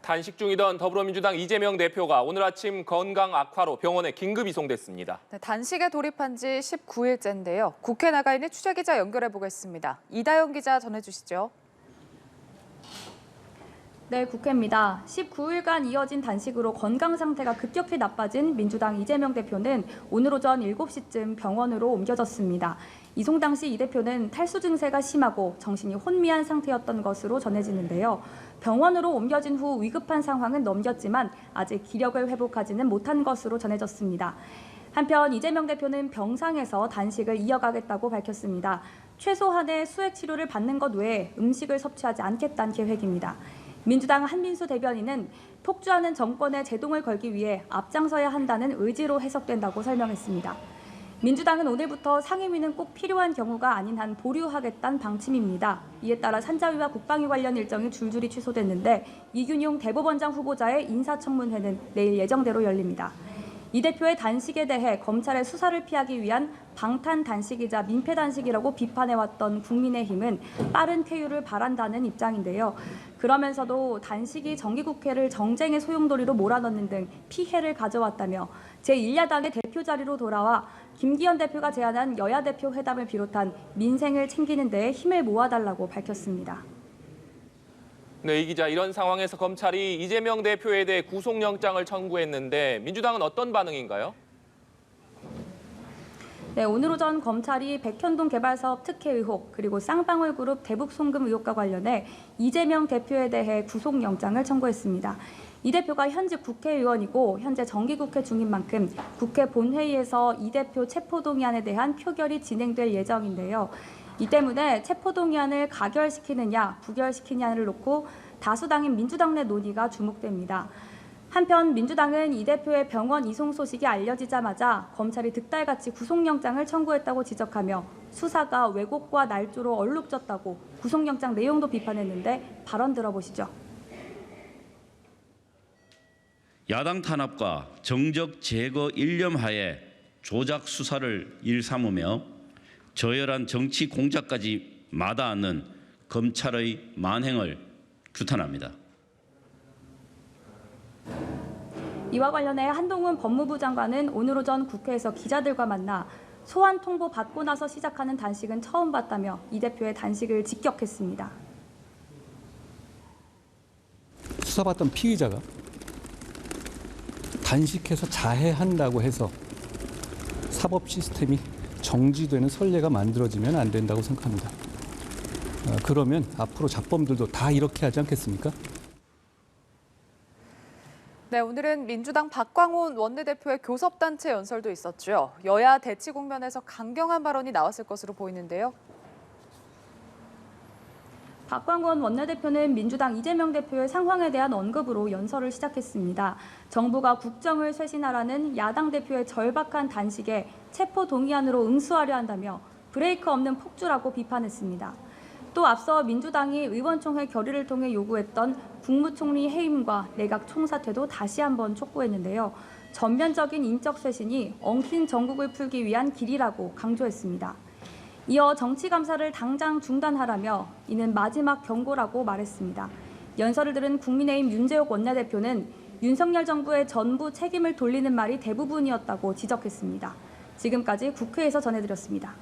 단식 중이던 더불어민주당 이재명 대표가 오늘 아침 건강 악화로 병원에 긴급 이송됐습니다. 네, 단식에 돌입한 지 19일째인데요. 국회 나가 있는 취재기자 연결해 보겠습니다. 이다영 기자 전해주시죠. 네, 국회입니다. 19일간 이어진 단식으로 건강 상태가 급격히 나빠진 민주당 이재명 대표는 오늘 오전 7시쯤 병원으로 옮겨졌습니다. 이송 당시 이 대표는 탈수 증세가 심하고 정신이 혼미한 상태였던 것으로 전해지는데요. 병원으로 옮겨진 후 위급한 상황은 넘겼지만 아직 기력을 회복하지는 못한 것으로 전해졌습니다. 한편 이재명 대표는 병상에서 단식을 이어가겠다고 밝혔습니다. 최소한의 수액 치료를 받는 것 외에 음식을 섭취하지 않겠다는 계획입니다. 민주당 한민수 대변인은 폭주하는 정권에 제동을 걸기 위해 앞장서야 한다는 의지로 해석된다고 설명했습니다. 민주당은 오늘부터 상임위는 꼭 필요한 경우가 아닌 한 보류하겠다는 방침입니다. 이에 따라 산자위와 국방위 관련 일정이 줄줄이 취소됐는데 이균용 대법원장 후보자의 인사청문회는 내일 예정대로 열립니다. 이 대표의 단식에 대해 검찰의 수사를 피하기 위한 방탄 단식이자 민폐 단식이라고 비판해왔던 국민의힘은 빠른 쾌유를 바란다는 입장인데요. 그러면서도 단식이 정기국회를 정쟁의 소용돌이로 몰아넣는 등 피해를 가져왔다며 제1야당의 대표 자리로 돌아와 김기현 대표가 제안한 여야 대표 회담을 비롯한 민생을 챙기는 데에 힘을 모아달라고 밝혔습니다. 네, 이 기자, 이런 상황에서 검찰이 이재명 대표에 대해 구속영장을 청구했는데 민주당은 어떤 반응인가요? 네, 오늘 오전 검찰이 백현동 개발사업 특혜 의혹 그리고 쌍방울그룹 대북 송금 의혹과 관련해 이재명 대표에 대해 구속영장을 청구했습니다. 이 대표가 현직 국회의원이고 현재 정기국회 중인 만큼 국회 본회의에서 이 대표 체포동의안에 대한 표결이 진행될 예정인데요. 이 때문에 체포동의안을 가결시키느냐 부결시키느냐를 놓고 다수당인 민주당 내 논의가 주목됩니다. 한편 민주당은 이 대표의 병원 이송 소식이 알려지자마자 검찰이 득달같이 구속영장을 청구했다고 지적하며 수사가 왜곡과 날조로 얼룩졌다고 구속영장 내용도 비판했는데 발언 들어보시죠. 야당 탄압과 정적 제거 일념하에 조작 수사를 일삼으며 저열한 정치 공작까지 마다하는 검찰의 만행을 규탄합니다. 이와 관련해 한동훈 법무부 장관은 오늘 오전 국회에서 기자들과 만나 소환 통보 받고 나서 시작하는 단식은 처음 봤다며 이 대표의 단식을 직격했습니다. 수사받던 피의자가 단식해서 자해한다고 해서 사법 시스템이 정지되는 선례가 만들어지면 안 된다고 생각합니다. 그러면 앞으로 잡범들도 다 이렇게 하지 않겠습니까? 네, 오늘은 민주당 박광온 원내대표의 교섭단체 연설도 있었죠. 여야 대치 국면에서 강경한 발언이 나왔을 것으로 보이는데요. 박광원 원내대표는 민주당 이재명 대표의 상황에 대한 언급으로 연설을 시작했습니다. 정부가 국정을 쇄신하라는 야당 대표의 절박한 단식에 체포동의안으로 응수하려 한다며 브레이크 없는 폭주라고 비판했습니다. 또 앞서 민주당이 의원총회 결의를 통해 요구했던 국무총리 해임과 내각 총사퇴도 다시 한번 촉구했는데요. 전면적인 인적 쇄신이 엉킨 정국을 풀기 위한 길이라고 강조했습니다. 이어 정치감사를 당장 중단하라며 이는 마지막 경고라고 말했습니다. 연설을 들은 국민의힘 윤재욱 원내대표는 윤석열 정부의 전부 책임을 돌리는 말이 대부분이었다고 지적했습니다. 지금까지 국회에서 전해드렸습니다.